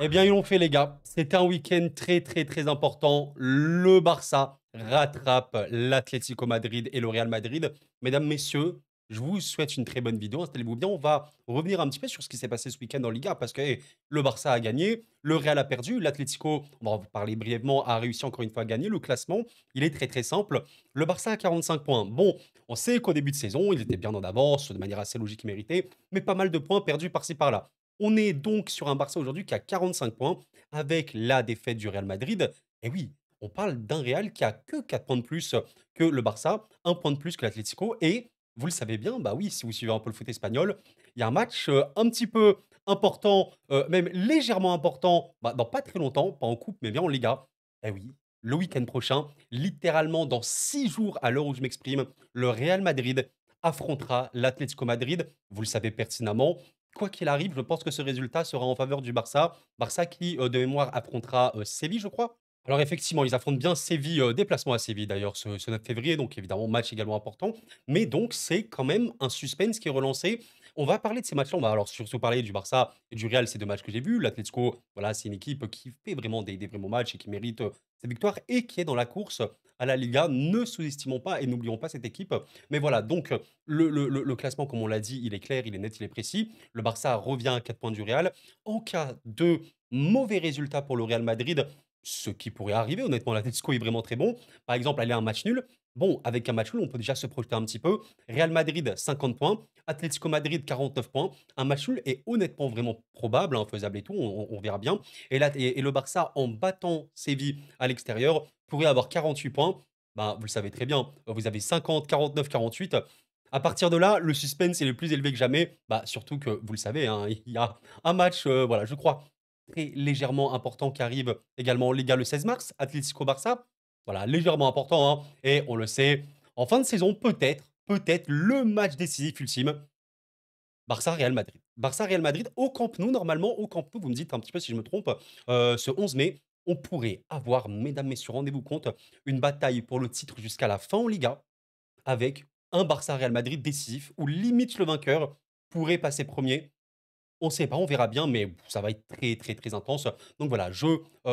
Eh bien, ils l'ont fait, les gars. C'était un week-end très, très, très important. Le Barça rattrape l'Atlético Madrid et le Real Madrid. Mesdames, messieurs, je vous souhaite une très bonne vidéo. Installez-vous bien. On va revenir un petit peu sur ce qui s'est passé ce week-end en Liga parce que le Barça a gagné, le Real a perdu, l'Atlético, on va en parler brièvement, a réussi encore une fois à gagner. Le classement, il est très, très simple. Le Barça a 45 points. Bon, on sait qu'au début de saison, il était bien en avance, de manière assez logique et méritée, mais pas mal de points perdus par-ci par-là. On est donc sur un Barça aujourd'hui qui a 45 points avec la défaite du Real Madrid. Et oui, on parle d'un Real qui a que 4 points de plus que le Barça, un point de plus que l'Atlético. Et vous le savez bien, bah oui, si vous suivez un peu le foot espagnol, il y a un match un petit peu important, même légèrement important, bah, dans pas très longtemps, pas en coupe, mais bien en Liga. Et oui, le week-end prochain, littéralement dans 6 jours à l'heure où je m'exprime, le Real Madrid affrontera l'Atlético Madrid. Vous le savez pertinemment, quoi qu'il arrive, je pense que ce résultat sera en faveur du Barça. Barça qui, de mémoire, affrontera, Séville, je crois? Alors effectivement, ils affrontent bien Séville, déplacement à Séville d'ailleurs ce 9 février, donc évidemment match également important. Mais donc c'est quand même un suspense qui est relancé. On va parler de ces matchs-là, on va alors surtout parler du Barça et du Real, ces 2 matchs que j'ai vus. L'Atlético, voilà, c'est une équipe qui fait vraiment des vrais bons matchs et qui mérite, ses victoires et qui est dans la course à la Liga. Ne sous-estimons pas et n'oublions pas cette équipe. Mais voilà, donc le classement, comme on l'a dit, il est clair, il est net, il est précis. Le Barça revient à 4 points du Real. En cas de mauvais résultat pour le Real Madrid, ce qui pourrait arriver, honnêtement, l'Atlético est vraiment très bon. Par exemple, aller à un match nul. Bon, avec un match nul, on peut déjà se projeter un petit peu. Real Madrid, 50 points. Atlético Madrid, 49 points. Un match nul est honnêtement vraiment probable, hein, faisable et tout, on verra bien. Et, là, et le Barça, en battant Séville à l'extérieur, pourrait avoir 48 points. Ben, vous le savez très bien, vous avez 50, 49, 48. À partir de là, le suspense est le plus élevé que jamais. Bah, surtout que, vous le savez, hein, il y a un match, voilà, je crois, très légèrement important qui arrive également en Liga le 16 mars, Atlético-Barça. Voilà, légèrement important, hein, et on le sait, en fin de saison, peut-être le match décisif ultime, Barça-Real Madrid. Barça-Real Madrid au Camp Nou, normalement, au Camp Nou, vous me dites un petit peu si je me trompe, ce 11 mai, on pourrait avoir, mesdames, messieurs, rendez-vous compte, une bataille pour le titre jusqu'à la fin en Liga avec un Barça-Real Madrid décisif où limite le vainqueur pourrait passer premier. On ne sait pas, on verra bien, mais ça va être très, très, très intense. Donc voilà, je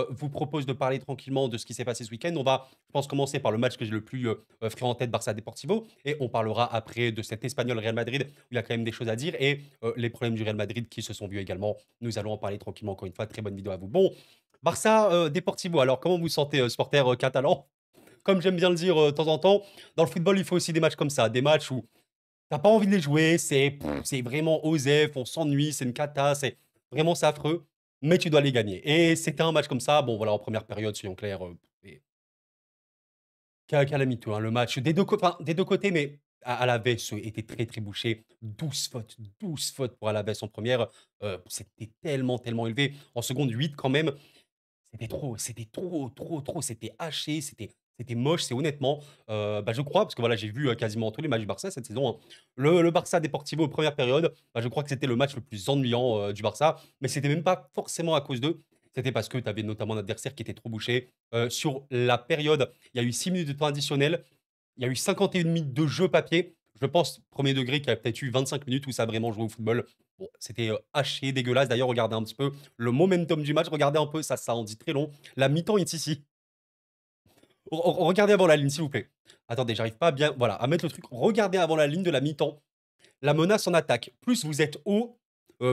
vous propose de parler tranquillement de ce qui s'est passé ce week-end. On va, je pense, commencer par le match que j'ai le plus frais en tête, Barça Deportivo, et on parlera après de cet Espagnol Real Madrid où il y a quand même des choses à dire et les problèmes du Real Madrid qui se sont vus également. Nous allons en parler tranquillement encore une fois. Très bonne vidéo à vous. Bon, Barça Deportivo. Alors, comment vous sentez, supporter catalan? Comme j'aime bien le dire de temps en temps, dans le football, il faut aussi des matchs comme ça, des matchs où t'as pas envie de les jouer, c'est vraiment osef, on s'ennuie, c'est une cata, c'est affreux, mais tu dois les gagner. Et c'était un match comme ça, bon voilà, en première période, soyons clairs, et calamiteux, hein, le match enfin, des 2 côtés, mais à Alavés était très, très bouché. 12 fautes pour Alavés en première, c'était tellement, tellement élevé. En seconde, 8 quand même. C'était trop, trop, trop, c'était haché, c'était moche, c'est honnêtement, bah, je crois, parce que voilà, j'ai vu, quasiment tous les matchs du Barça cette saison, hein. Le Barça Deportivo, première période, bah, je crois que c'était le match le plus ennuyant, du Barça, mais c'était même pas forcément à cause d'eux. C'était parce que tu avais notamment un adversaire qui était trop bouché. Sur la période, il y a eu 6 minutes de temps additionnel, il y a eu 51 minutes de jeu papier. Je pense, premier degré, qu'il y a peut-être eu 25 minutes où ça a vraiment joué au football. Bon, c'était, haché, dégueulasse. D'ailleurs, regardez un petit peu le momentum du match, regardez un peu, ça en dit très long. La mi-temps est ici. Regardez avant la ligne, s'il vous plaît. Attendez, j'arrive pas bien, voilà, à mettre le truc. Regardez avant la ligne de la mi-temps, la menace en attaque. Plus vous êtes haut,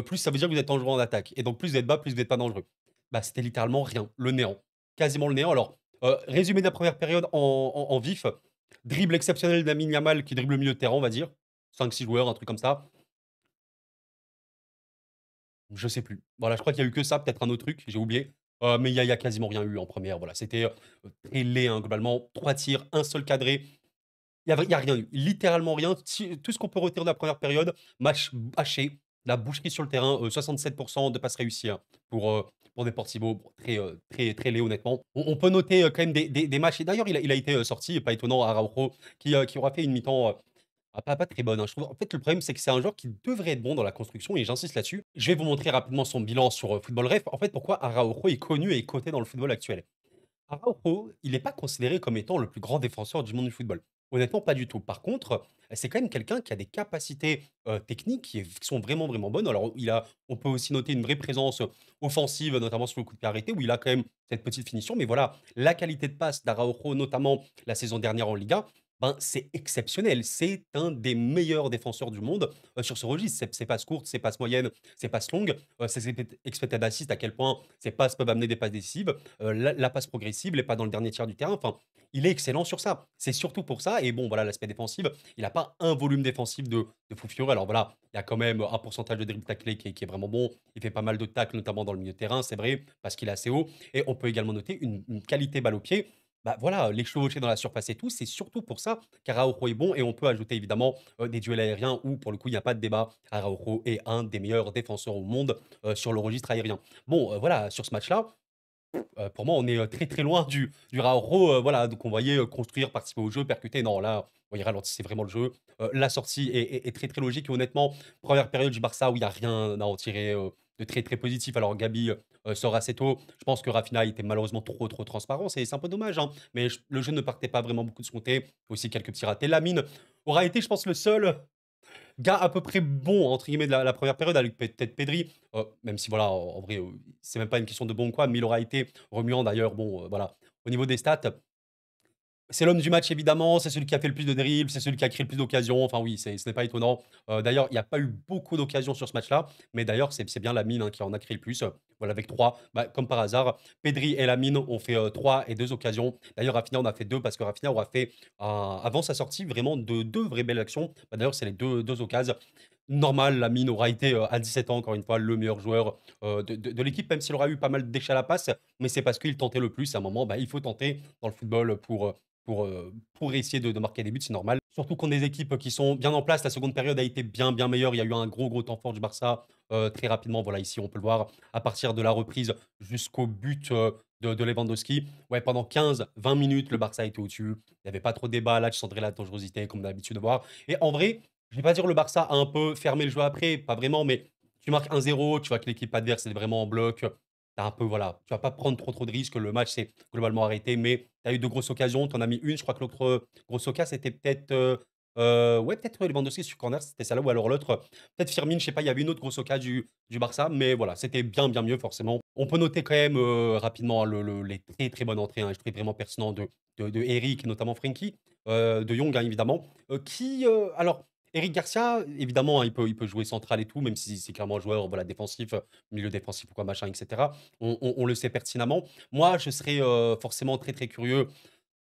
plus ça veut dire que vous êtes dangereux en attaque. Et donc plus vous êtes bas, plus vous êtes pas dangereux. Bah, c'était littéralement rien, le néant. Quasiment le néant. Alors, résumé de la première période en vif. Dribble exceptionnel d'Lamine Yamal qui dribble le milieu de terrain, on va dire. 5-6 joueurs, un truc comme ça. Je sais plus. Voilà, je crois qu'il y a eu que ça, peut-être un autre truc, j'ai oublié. Mais il y a quasiment rien eu en première. Voilà, c'était, très laid, hein, globalement. 3 tirs, un seul cadré. Il y a rien eu. Littéralement rien. Tout ce qu'on peut retenir de la première période, match haché, la boucherie sur le terrain, 67 de passes réussies, hein, pour Deportivo. Bon, très, très, très laid, honnêtement. On peut noter, quand même des matchs et d'ailleurs, il a été, sorti, pas étonnant, Araujo, qui aura fait une mi-temps, pas très bonne, hein, je trouve. En fait, le problème, c'est que c'est un joueur qui devrait être bon dans la construction et j'insiste là-dessus. Je vais vous montrer rapidement son bilan sur, Football Ref. En fait, pourquoi Araujo est connu et coté dans le football actuel. Araujo, il n'est pas considéré comme étant le plus grand défenseur du monde du football. Honnêtement, pas du tout. Par contre, c'est quand même quelqu'un qui a des capacités, techniques qui sont vraiment, vraiment bonnes. Alors, on peut aussi noter une vraie présence, offensive, notamment sur le coup de pied arrêté, où il a quand même cette petite finition. Mais voilà, la qualité de passe d'Araujo, notamment la saison dernière en Liga, ben, c'est exceptionnel. C'est un des meilleurs défenseurs du monde, sur ce registre. Ses passes courtes, ses passes moyennes, ses passes longues, ses expected assists, à quel point ses passes peuvent amener des passes décisives, la passe progressive, les pas dans le dernier tiers du terrain. Enfin, il est excellent sur ça. C'est surtout pour ça et bon, voilà, l'aspect défensif, il a pas un volume défensif de fou furieux. Alors voilà, il y a quand même un pourcentage de dribble taclé qui est vraiment bon. Il fait pas mal de tacles, notamment dans le milieu de terrain, c'est vrai, parce qu'il est assez haut et on peut également noter une qualité balle au pied. Bah, voilà, les chevaucher dans la surface et tout, c'est surtout pour ça qu'Araujo est bon et on peut ajouter évidemment, des duels aériens où pour le coup, il y a pas de débat. Araujo est un des meilleurs défenseurs au monde, sur le registre aérien. Bon, voilà, sur ce match-là, pour moi, on est, très, très loin du Raoro, voilà, donc on voyait, construire, participer au jeu, percuter. Non, là, on voyait ralentissait vraiment le jeu. La sortie est très, très logique et honnêtement, première période du Barça où il y a rien à en tirer, de très, très positif. Alors Gabi, sort assez tôt. Je pense que Rafinha était malheureusement trop, trop transparent. C'est un peu dommage, hein, mais le jeu ne partait pas vraiment beaucoup de son côté. Aussi quelques petits ratés. Lamine aura été, je pense, le seul gars à peu près bon, entre guillemets, de la première période, avec peut-être Pedri, même si voilà, en vrai, c'est même pas une question de bon ou quoi, mais il aura été remuant d'ailleurs. Bon, voilà, au niveau des stats, c'est l'homme du match évidemment, c'est celui qui a fait le plus de dribbles, c'est celui qui a créé le plus d'occasions. Enfin oui, ce n'est pas étonnant. D'ailleurs, il n'y a pas eu beaucoup d'occasions sur ce match-là, mais d'ailleurs, c'est bien Lamine, hein, qui en a créé le plus. Voilà, avec 3, bah, comme par hasard. Pedri et Lamine ont fait, 3 et 2 occasions. D'ailleurs, Rafinha en a fait 2 parce que Rafinha aura fait, avant sa sortie, vraiment de 2 vraies belles actions. Bah, d'ailleurs, c'est les 2 occasions. Normal, Lamine aura été, à 17 ans, encore une fois, le meilleur joueur, de l'équipe, même s'il aura eu pas mal de déchets à la passe, mais c'est parce qu'il tentait le plus. À un moment, bah, il faut tenter dans le football pour essayer de marquer des buts, c'est normal. Surtout qu'on a des équipes qui sont bien en place. La seconde période a été bien, bien meilleure. Il y a eu un gros, gros temps fort du Barça, très rapidement. Voilà, ici, on peut le voir, à partir de la reprise jusqu'au but, de Lewandowski. Ouais, pendant 15-20 minutes, le Barça était au-dessus. Il n'y avait pas trop de débat. Là, tu sentais la dangerosité, comme on a l'habitude de voir. Et en vrai, je vais pas dire le Barça a un peu fermé le jeu après, pas vraiment, mais tu marques 1-0, tu vois que l'équipe adverse est vraiment en bloc. T'as un peu, voilà, tu vas pas prendre trop, trop de risques. Le match s'est globalement arrêté, mais tu as eu de grosses occasions. Tu en as mis une. Je crois que l'autre grosse occasion, c'était peut-être, ouais, peut-être Lewandowski sur corner, c'était ça là, ou alors l'autre, peut-être Firmine, je sais pas, il y avait une autre grosse occasion du Barça, mais voilà, c'était bien, bien mieux, forcément. On peut noter quand même, rapidement, hein, les très, très bonnes entrées, hein. Je trouve vraiment pertinent de Eric, et notamment Frenkie, de Jong, hein, évidemment, alors, Eric Garcia, évidemment, hein, il peut jouer central et tout, même si c'est clairement un joueur, voilà, défensif, milieu défensif ou quoi, machin, et cetera. On le sait pertinemment. Moi, je serais, forcément très, très curieux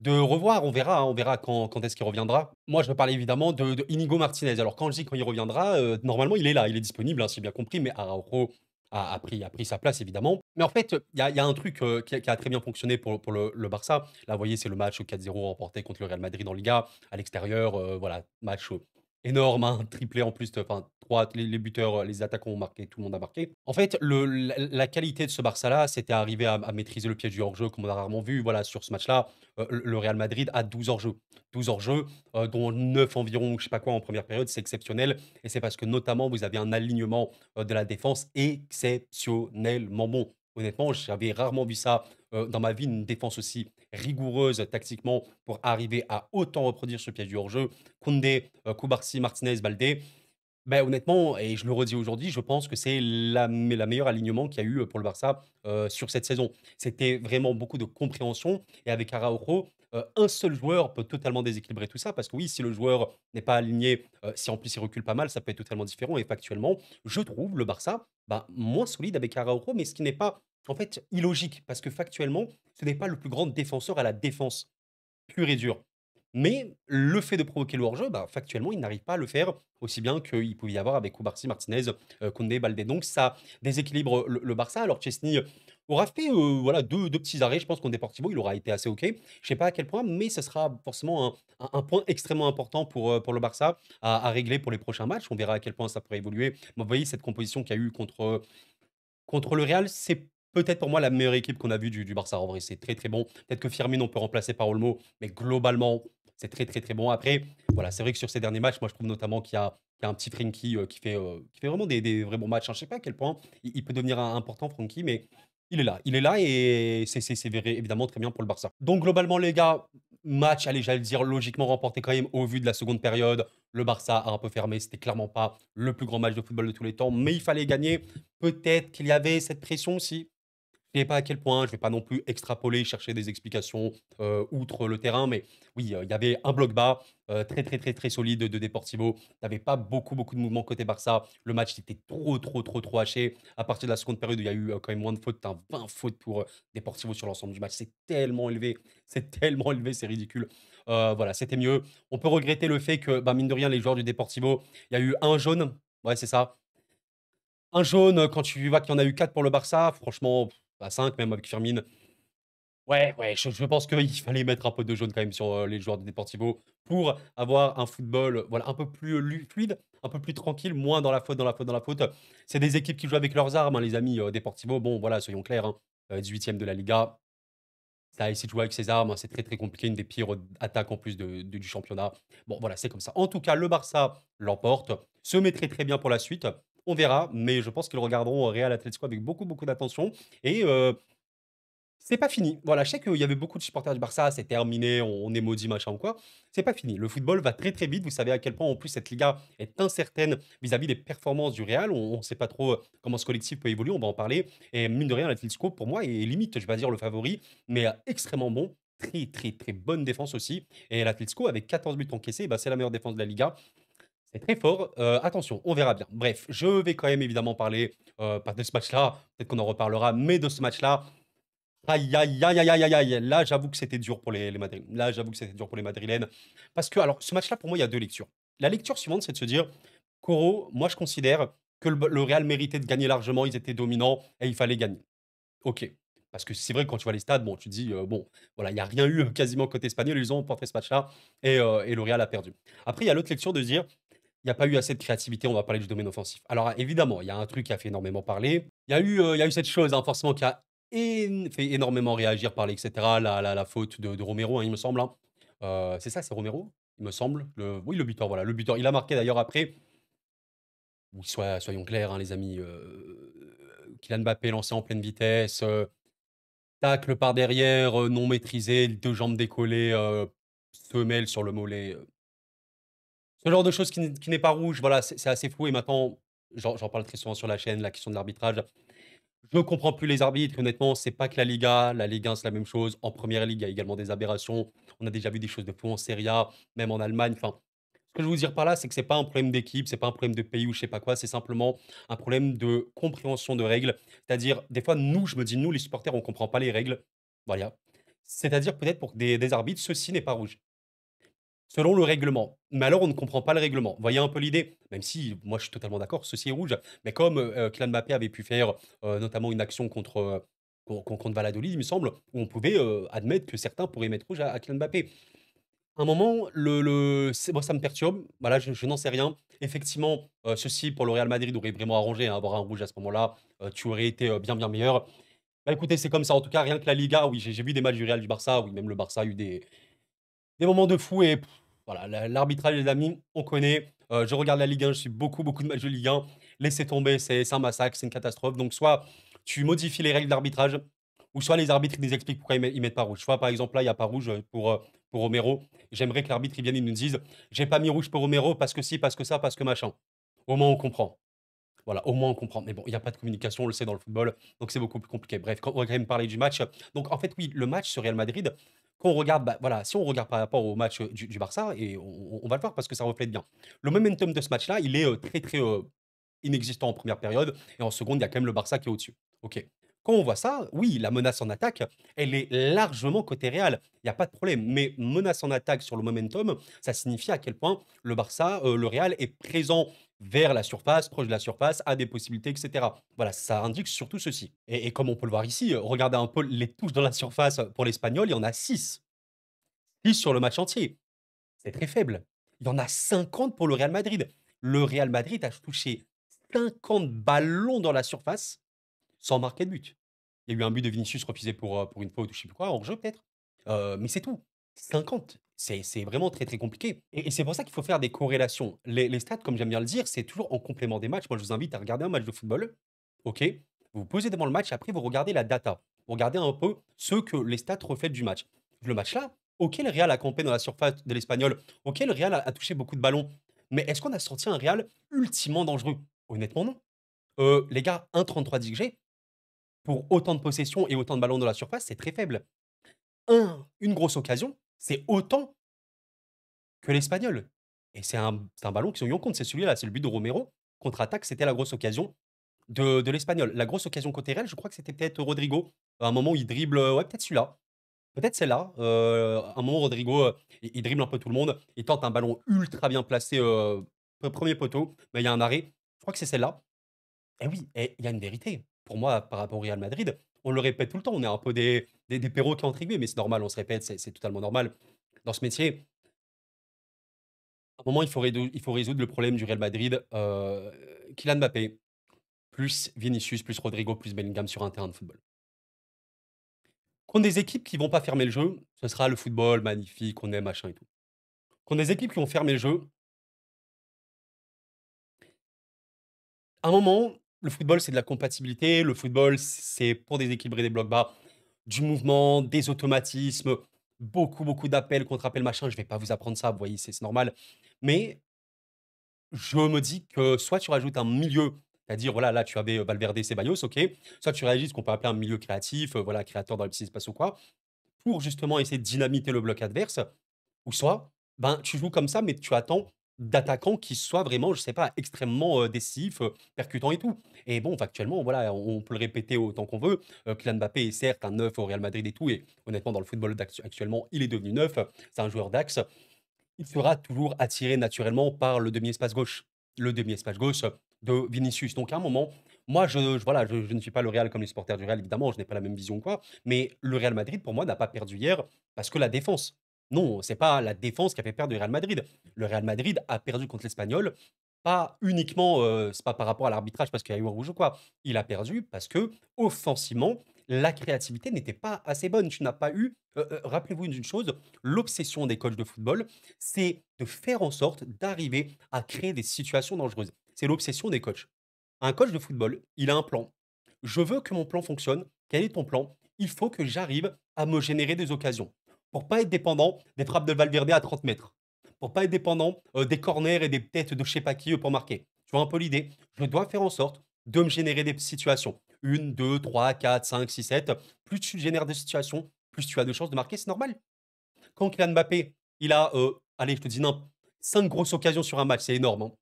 de revoir. On verra quand est-ce qu'il reviendra. Moi, je veux parler évidemment de Inigo Martinez. Alors quand je dis quand il reviendra, normalement, il est là, il est disponible, hein, si j'ai bien compris, mais Araujo a pris sa place évidemment. Mais en fait, il y a un truc, qui a très bien fonctionné pour le Barça. Là, vous voyez, c'est le match 4-0 remporté contre le Real Madrid en Liga, à l'extérieur, voilà, match, énorme, hein, triplé en plus, enfin 3 les buteurs, les attaquants ont marqué, tout le monde a marqué. En fait, la qualité de ce Barça-là, c'était arriver à maîtriser le piège du hors-jeu comme on a rarement vu. Voilà, sur ce match-là, le Real Madrid a 12 hors-jeu. 12 hors-jeu, dont 9 environ, je sais pas quoi, en première période, c'est exceptionnel et c'est parce que notamment vous avez un alignement, de la défense exceptionnellement bon. Honnêtement, j'avais rarement vu ça, dans ma vie, une défense aussi rigoureuse tactiquement pour arriver à autant reproduire ce piège du hors-jeu. Koundé, Cubarsí, Martinez, Baldé, ben honnêtement et je le redis aujourd'hui, je pense que c'est la meilleure alignement qu'il y a eu, pour le Barça, sur cette saison. C'était vraiment beaucoup de compréhension et avec Araujo, un seul joueur peut totalement déséquilibrer tout ça parce que oui, si le joueur n'est pas aligné, si en plus il recule pas mal, ça peut être totalement différent et factuellement, je trouve le Barça, bah, moins solide avec Araujo, mais ce qui n'est pas, en fait, illogique parce que factuellement, ce n'est pas le plus grand défenseur à la défense pur et dur. Mais le fait de provoquer le hors-jeu, bah, factuellement, il n'arrive pas à le faire aussi bien qu'il pouvait y avoir avec Cubarsí, Martinez, Koundé, Baldé. Donc ça déséquilibre le Barça. Alors Chesney aura fait, voilà 2 petits arrêts. Je pense qu'en Deportivo, il aura été assez OK. Je sais pas à quel point, mais ce sera forcément un point extrêmement important pour le Barça à régler pour les prochains matchs. On verra à quel point ça pourrait évoluer. Mais vous voyez cette composition qu'il y a eu contre le Real, c'est peut-être pour moi la meilleure équipe qu'on a vue du Barça. En vrai, c'est très, très bon. Peut-être que Firmine, on peut remplacer par Olmo, mais globalement, c'est très, très, très bon. Après, voilà, c'est vrai que sur ces derniers matchs, moi, je trouve notamment qu'il y a un petit Frenkie, qui fait vraiment des vrais bons matchs, hein. Je sais pas à quel point il peut devenir important, Frenkie, mais il est là. Il est là et c'est évidemment très bien pour le Barça. Donc globalement, les gars, Match, allez, j'allais dire logiquement remporté quand même au vu de la seconde période. Le Barça a un peu fermé, c'était clairement pas le plus grand match de football de tous les temps, mais il fallait gagner. Peut-être qu'il y avait cette pression aussi. Je ne sais pas à quel point, je ne vais pas non plus extrapoler, chercher des explications outre le terrain, mais oui, il y avait un bloc bas très, très, très, très solide de Deportivo. Tu n'avais pas beaucoup, beaucoup de mouvements côté Barça. Le match était trop, trop, trop, trop haché. À partir de la seconde période, il y a eu quand même moins de fautes, 20 fautes pour Deportivo sur l'ensemble du match. C'est tellement élevé, c'est tellement élevé, c'est ridicule. Voilà, c'était mieux. On peut regretter le fait que, bah, mine de rien, les joueurs du Deportivo, il y a eu un jaune. Ouais, c'est ça. Un jaune, quand tu vois qu'il y en a eu 4 pour le Barça, franchement, à 5 même avec Firmine. Ouais, ouais, je pense qu'il fallait mettre un peu de jaune quand même sur, les joueurs de Deportivo pour avoir un football, voilà, un peu plus, fluide, un peu plus tranquille, moins dans la faute, dans la faute, dans la faute. C'est des équipes qui jouent avec leurs armes, hein, les amis, Deportivo. Bon, voilà, soyons clairs, hein, 18e de la Liga, ça a essayé de jouer avec ses armes, hein, c'est très, très compliqué, une des pires, attaques en plus du championnat. Bon, voilà, c'est comme ça. En tout cas, le Barça l'emporte, se met très, très bien pour la suite. On verra, mais je pense qu'ils regarderont Real Atlético avec beaucoup, beaucoup d'attention et c'est pas fini. Voilà, je sais qu'il y avait beaucoup de supporters du Barça, c'est terminé, on est maudit, machin ou quoi. C'est pas fini. Le football va très, très vite. Vous savez à quel point, en plus, cette Liga est incertaine vis-à-vis des performances du Real. On ne sait pas trop comment ce collectif peut évoluer, on va en parler. Et mine de rien, l'Atlético, pour moi, est limite, je vais pas dire le favori, mais extrêmement bon. Très, très, très bonne défense aussi. Et l'Atlético, avec 14 buts encaissés, bah, c'est la meilleure défense de la Liga. C'est très fort. Attention, on verra bien. Bref, je vais quand même évidemment parler, pas de ce match-là, peut-être qu'on en reparlera, mais de ce match-là. Aïe, aïe, aïe, aïe, aïe, aïe, aïe. Là, j'avoue que c'était dur pour les Madrilènes. Là, j'avoue que c'était dur pour les Madrilènes. Parce que, alors, ce match-là, pour moi, il y a deux lectures. La lecture suivante, c'est de se dire, Coro, moi, je considère que le Real méritait de gagner largement. Ils étaient dominants et il fallait gagner. Ok. Parce que c'est vrai que quand tu vois les stades, bon, tu te dis, bon, voilà, il n'y a rien eu quasiment côté espagnol. Ils ont emporté ce match-là et le Real a perdu. Après, il y a l'autre lecture de se dire, il n'y a pas eu assez de créativité, on va parler du domaine offensif. Alors évidemment, il y a un truc qui a fait énormément parler. Il y a eu cette chose, hein, forcément, qui a fait énormément réagir, parler, etc. La faute de Romero, hein, il me semble, hein. C'est ça, c'est Romero, il me semble. Oui, le buteur, voilà, le buteur. Il a marqué d'ailleurs après. Oui, soyons clairs, hein, les amis. Kylian Mbappé lancé en pleine vitesse, tacle par derrière, non maîtrisé, deux jambes décollées, semelle sur le mollet. Ce genre de choses qui n'est pas rouge, voilà, c'est assez flou et maintenant, j'en parle très souvent sur la chaîne, la question de l'arbitrage. Je ne comprends plus les arbitres, honnêtement, c'est pas que la Liga. La Ligue 1, c'est la même chose. En Première Ligue, il y a également des aberrations. On a déjà vu des choses de fou en Serie A, même en Allemagne. Enfin, ce que je veux vous dire par là, c'est que c'est pas un problème d'équipe, c'est pas un problème de pays ou je sais pas quoi, c'est simplement un problème de compréhension de règles. C'est-à-dire, des fois, nous, je me dis, nous, les supporters, on comprend pas les règles. Voilà. C'est-à-dire, peut-être pour des arbitres, ceci n'est pas rouge. Selon le règlement. Mais alors, on ne comprend pas le règlement. Vous voyez un peu l'idée? Même si, moi, je suis totalement d'accord, ceci est rouge. Mais comme Kylian Mbappé avait pu faire notamment une action contre Valladolid, il me semble, où on pouvait admettre que certains pourraient mettre rouge à Kylian Mbappé. À un moment, moi, ça me perturbe. Voilà, je n'en sais rien. Effectivement, ceci pour le Real Madrid aurait vraiment arrangé, hein, avoir un rouge à ce moment-là. Tu aurais été bien, bien meilleur. Bah écoutez, c'est comme ça. En tout cas, rien que la Liga, oui, j'ai vu des matchs du Real du Barça. Oui, même le Barça a eu des moments de fou et voilà, l'arbitrage, les amis, on connaît. Je regarde la Ligue 1, je suis beaucoup, beaucoup de matchs de Ligue 1. Laissez tomber, c'est un massacre, c'est une catastrophe. Donc, soit tu modifies les règles d'arbitrage, ou soit les arbitres ils nous expliquent pourquoi ils mettent pas rouge. Soit, par exemple, là, il n'y a pas rouge pour Romero. J'aimerais que l'arbitre il vienne et nous dise j'ai pas mis rouge pour Romero parce que si, parce que ça, parce que machin. Au moins, on comprend. Voilà, au moins on comprend. Mais bon, il n'y a pas de communication, on le sait dans le football, donc c'est beaucoup plus compliqué. Bref, on va quand même parler du match. Donc en fait, oui, le match sur Real Madrid, quand on regarde, bah, voilà, si on regarde par rapport au match du Barça, et on va le voir parce que ça reflète bien. Le momentum de ce match-là, il est très très inexistant en première période, et en seconde, il y a quand même le Barça qui est au-dessus. Ok. Quand on voit ça, oui, la menace en attaque, elle est largement côté Real. Il n'y a pas de problème. Mais menace en attaque sur le momentum, ça signifie à quel point le Barça, le Real est présent vers la surface, proche de la surface, a des possibilités, etc. Voilà, ça indique surtout ceci. Et comme on peut le voir ici, regardez un peu les touches dans la surface pour l'Espagnol, il y en a 6. 6 sur le match entier. C'est très faible. Il y en a 50 pour le Real Madrid. Le Real Madrid a touché 50 ballons dans la surface sans marquer de but. Il y a eu un but de Vinicius refusé pour une faute ou je sais plus quoi, hors jeu peut-être. Mais c'est tout. 50, c'est vraiment très, très compliqué et c'est pour ça qu'il faut faire des corrélations. Les stats, comme j'aime bien le dire, c'est toujours en complément des matchs. Moi, je vous invite à regarder un match de football, OK? Vous vous posez devant le match, après vous regardez la data. Vous regardez un peu ce que les stats reflètent du match. Le match là, OK, le Real a campé dans la surface de l'Espagnol. OK, le Real a touché beaucoup de ballons. Mais est-ce qu'on a senti un Real ultimement dangereux? Honnêtement, non. Les gars, 1,33 d'XG pour autant de possession et autant de ballons dans la surface, c'est très faible. Une grosse occasion, c'est autant que l'Espagnol. Et c'est un ballon qu'ils ont eu en compte, c'est celui-là, c'est le but de Romero. Contre-attaque, c'était la grosse occasion de l'Espagnol. La grosse occasion côté Real, je crois que c'était peut-être Rodrigo. À un moment où il dribble, ouais, peut-être celui-là. Peut-être celle-là. À un moment, Rodrigo, il dribble un peu tout le monde. Il tente un ballon ultra bien placé, premier poteau, mais il y a un arrêt. Je crois que c'est celle-là. Et oui, et il y a une vérité. Pour moi, par rapport au Real Madrid, on le répète tout le temps, on est un peu des perroquets entre guillemets, mais c'est normal, on se répète, c'est totalement normal. Dans ce métier, à un moment, il faut résoudre le problème du Real Madrid. Kylian Mbappé, plus Vinicius, plus Rodrigo, plus Bellingham sur un terrain de football. Contre des équipes qui vont pas fermer le jeu, ce sera le football magnifique, on aime, machin et tout. Contre des équipes qui vont fermer le jeu, à un moment, le football, c'est de la compatibilité. Le football, c'est pour déséquilibrer des blocs bas, du mouvement, des automatismes, beaucoup, beaucoup d'appels, contre-appels, machin. Je vais pas vous apprendre ça, vous voyez, c'est normal. Mais je me dis que soit tu rajoutes un milieu, c'est-à-dire, voilà, là, tu avais Valverde, Ceballos, ok. Soit tu réagis ce qu'on peut appeler un milieu créatif, voilà, créateur dans le petit espace ou quoi, pour justement essayer de dynamiter le bloc adverse. Ou soit, ben, tu joues comme ça, mais tu attends d'attaquants qui soient vraiment, je sais pas, extrêmement, décisifs, percutants et tout. Et bon, factuellement, voilà, on peut le répéter autant qu'on veut, Kylian Mbappé est certes un neuf au Real Madrid et tout et honnêtement, dans le football actuellement, il est devenu neuf, c'est un joueur d'axe. Il sera toujours attiré naturellement par le demi-espace gauche. Le demi-espace gauche de Vinicius. Donc à un moment, moi, voilà, je ne suis pas le Real comme les supporters du Real, évidemment, je n'ai pas la même vision ou quoi, mais le Real Madrid, pour moi, n'a pas perdu hier parce que la défense. Non, c'est pas la défense qui a fait perdre le Real Madrid. Le Real Madrid a perdu contre l'Espagnol, pas uniquement, c'est pas par rapport à l'arbitrage parce qu'il y a eu un rouge ou quoi. Il a perdu parce que offensivement, la créativité n'était pas assez bonne. Tu n'as pas eu, rappelez-vous d'une chose, l'obsession des coachs de football, c'est de faire en sorte d'arriver à créer des situations dangereuses. C'est l'obsession des coachs. Un coach de football, il a un plan. Je veux que mon plan fonctionne. Quel est ton plan? Il faut que j'arrive à me générer des occasions. Pour pas être dépendant des frappes de Valverde à 30 mètres. Pour pas être dépendant des corners et des têtes de je sais pas qui pour marquer. Tu vois un peu l'idée? Je dois faire en sorte de me générer des situations. Une, deux, trois, quatre, cinq, six, sept. Plus tu génères de situations, plus tu as de chances de marquer, c'est normal. Quand Kylian Mbappé, il a, allez, je te dis 5 grosses occasions sur un match, c'est énorme, hein.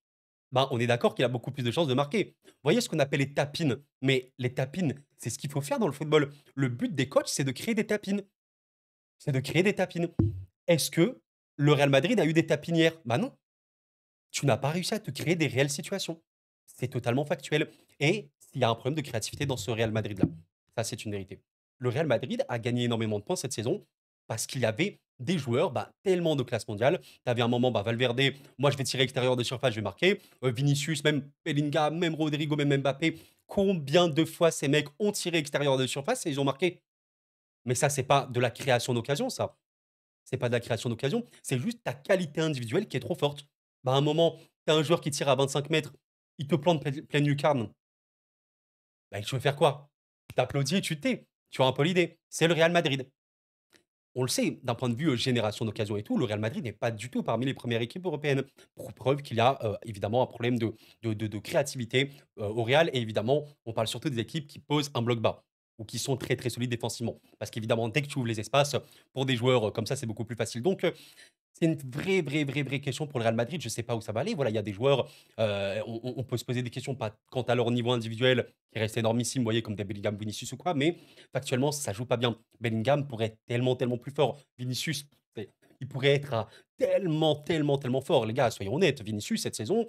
Ben, on est d'accord qu'il a beaucoup plus de chances de marquer. Vous voyez ce qu'on appelle les tapines? Mais les tapines, c'est ce qu'il faut faire dans le football. Le but des coachs, c'est de créer des tapines. C'est de créer des tapines. Est-ce que le Real Madrid a eu des tapines hier? Bah non. Tu n'as pas réussi à te créer des réelles situations. C'est totalement factuel. Et il y a un problème de créativité dans ce Real Madrid-là. Ça, c'est une vérité. Le Real Madrid a gagné énormément de points cette saison parce qu'il y avait des joueurs bah, tellement de classe mondiale. Tu avais un moment, bah, Valverde, moi je vais tirer extérieur de surface, je vais marquer. Vinicius, même Bellingham, même Rodrigo, même Mbappé. Combien de fois ces mecs ont tiré extérieur de surface et ils ont marqué? Mais ça, c'est pas de la création d'occasion, ça. C'est pas de la création d'occasion, c'est juste ta qualité individuelle qui est trop forte. Bah, à un moment, tu as un joueur qui tire à 25 mètres, il te plante pleine lucarne. Bah, tu veux faire quoi? Tu t'applaudis et tu te tais. Tu vois un peu l'idée? C'est le Real Madrid. On le sait, d'un point de vue génération d'occasions et tout, le Real Madrid n'est pas du tout parmi les premières équipes européennes. Pour preuve qu'il y a évidemment un problème de créativité au Real. Et évidemment, on parle surtout des équipes qui posent un bloc bas ou qui sont très très solides défensivement. Parce qu'évidemment, dès que tu ouvres les espaces, pour des joueurs comme ça, c'est beaucoup plus facile. Donc, c'est une vraie, vraie, vraie, vraie question pour le Real Madrid. Je ne sais pas où ça va aller. Voilà, il y a des joueurs, on peut se poser des questions pas quant à leur niveau individuel, qui reste énormissime, vous voyez, comme des Bellingham, Vinicius ou quoi, mais factuellement, ça joue pas bien. Bellingham pourrait être tellement, tellement plus fort. Vinicius, il pourrait être tellement, tellement, tellement fort. Les gars, soyons honnêtes, Vinicius, cette saison,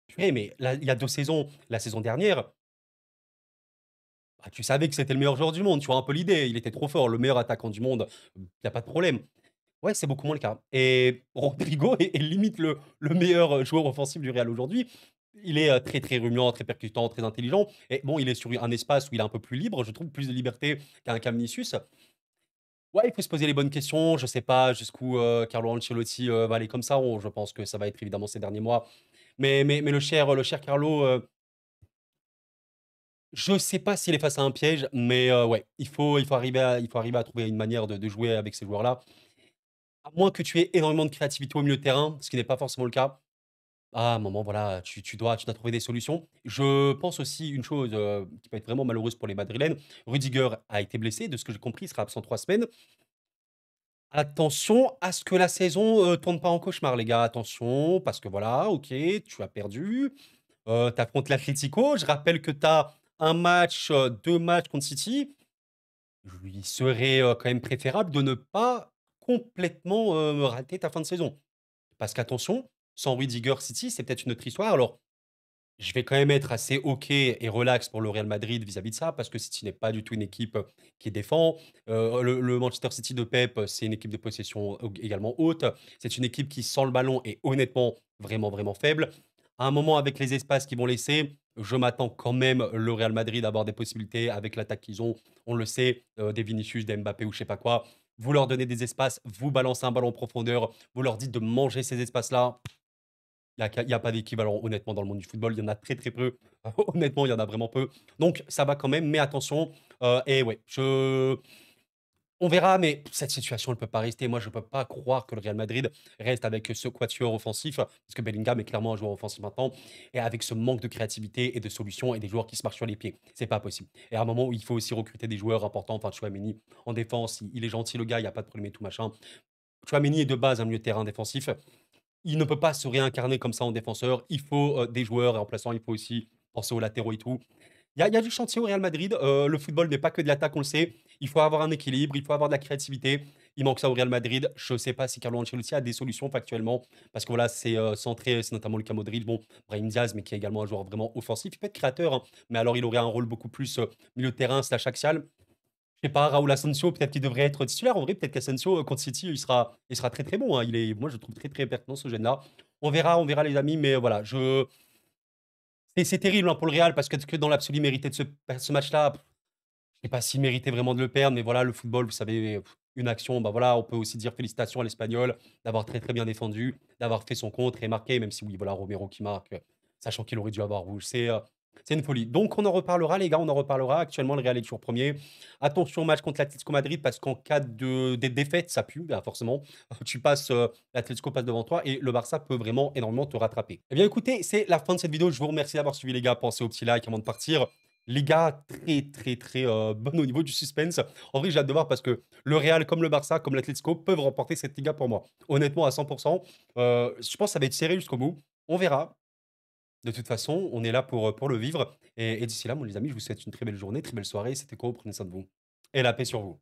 purée, mais là, il y a 2 saisons, la saison dernière, bah, tu savais que c'était le meilleur joueur du monde. Tu vois un peu l'idée. Il était trop fort, le meilleur attaquant du monde. Il n'y a pas de problème. Ouais, c'est beaucoup moins le cas et Rodrigo est limite le meilleur, joueur offensif du Real aujourd'hui. Il est, très, très remuant, très percutant, très intelligent et bon, il est sur un espace où il est un peu plus libre, je trouve, plus de liberté qu'un Vinicius. Ouais, il faut se poser les bonnes questions. Je sais pas jusqu'où, Carlo Ancelotti, va aller comme ça. Je pense que ça va être évidemment ces derniers mois. Mais le cher Carlo, je sais pas s'il est face à un piège, mais ouais, il faut arriver à trouver une manière de jouer avec ces joueurs-là. À moins que tu aies énormément de créativité au milieu de terrain, ce qui n'est pas forcément le cas. À un moment, voilà, tu dois trouver des solutions. Je pense aussi une chose, qui peut être vraiment malheureuse pour les madrilènes. Rudiger a été blessé, de ce que j'ai compris, il sera absent 3 semaines. Attention à ce que la saison, tourne pas en cauchemar, les gars. Attention, parce que voilà, OK, tu as perdu, tu affrontes l'Atlético. Je rappelle que tu as un match, 2 matchs contre City. Il serait, quand même préférable de ne pas complètement, rater ta fin de saison. Parce qu'attention, sans Rudiger, City, c'est peut-être une autre histoire. Alors, je vais quand même être assez OK et relax pour le Real Madrid vis-à-vis de ça, parce que City n'est pas du tout une équipe, qui défend. Le Manchester City de Pep, c'est une équipe de possession également haute. C'est une équipe qui, sans le ballon, est honnêtement vraiment, vraiment faible. À un moment, avec les espaces qu'ils vont laisser, je m'attends quand même, le Real Madrid, à avoir des possibilités avec l'attaque qu'ils ont. On le sait, des Vinicius, des Mbappé ou je sais pas quoi. Vous leur donnez des espaces, vous balancez un ballon en profondeur, vous leur dites de manger ces espaces-là. Il y a pas d'équivalent, honnêtement, dans le monde du football. Il y en a très, très peu. Honnêtement, il y en a vraiment peu. Donc ça va quand même, mais attention, et ouais, je on verra, mais cette situation, elle peut pas rester. Moi, je peux pas croire que le Real Madrid reste avec ce quatuor offensif, parce que Bellingham est clairement un joueur offensif maintenant, et avec ce manque de créativité et de solutions et des joueurs qui se marchent sur les pieds. C'est pas possible. Et à un moment où il faut aussi recruter des joueurs importants, enfin, Tchouaméni en défense, il est gentil le gars, il y a pas de problème et tout machin. Tchouaméni est de base un milieu de terrain défensif. Il ne peut pas se réincarner comme ça en défenseur. Il faut, des joueurs remplaçants, il faut aussi penser aux latéraux et tout. Il y a du chantier au Real Madrid, le football n'est pas que de l'attaque, on le sait. Il faut avoir un équilibre, il faut avoir de la créativité. Il manque ça au Real Madrid. Je ne sais pas si Carlo Ancelotti a des solutions factuellement parce que voilà, c'est, centré, c'est notamment Luka Modric, bon, Brahim Diaz, mais qui est également un joueur vraiment offensif. Il peut être créateur, hein, mais alors il aurait un rôle beaucoup plus, milieu de terrain slash axial. Je sais pas, Raúl Asensio, peut-être qu'il devrait être titulaire. En vrai, peut-être qu'Asensio, contre City, il sera très, très bon, hein. Moi, je le trouve très, très pertinent, ce jeune-là. On verra, les amis, mais voilà, c'est terrible, hein, pour le Real, parce que dans l'absolu, mériter de ce match-là, je sais pas s'il méritait vraiment de le perdre, mais voilà, le football, vous savez, une action, bah voilà, on peut aussi dire félicitations à l'Espagnol d'avoir très, très bien défendu, d'avoir fait son contre et marqué, même si oui, voilà, Romero qui marque, sachant qu'il aurait dû avoir rouge. C'est une folie. Donc, on en reparlera, les gars, on en reparlera. Actuellement, le Real est toujours premier. Attention au match contre l'Atlético Madrid, parce qu'en cas de défaite, ça pue, bah, forcément. Tu passes, l'Atlético passe devant toi et le Barça peut vraiment énormément te rattraper. Eh bien, écoutez, c'est la fin de cette vidéo. Je vous remercie d'avoir suivi, les gars. Pensez au petit like avant de partir. Les gars, très, très, très bon au niveau du suspense. En vrai, j'ai hâte de voir parce que le Real, comme le Barça, comme l'Atlético, peuvent remporter cette Liga pour moi. Honnêtement, à 100%. Je pense que ça va être serré jusqu'au bout. On verra. De toute façon, on est là pour le vivre. Et d'ici là, moi, les amis, je vous souhaite une très belle journée, très belle soirée. C'était quoi? Prenez soin de vous. Et la paix sur vous.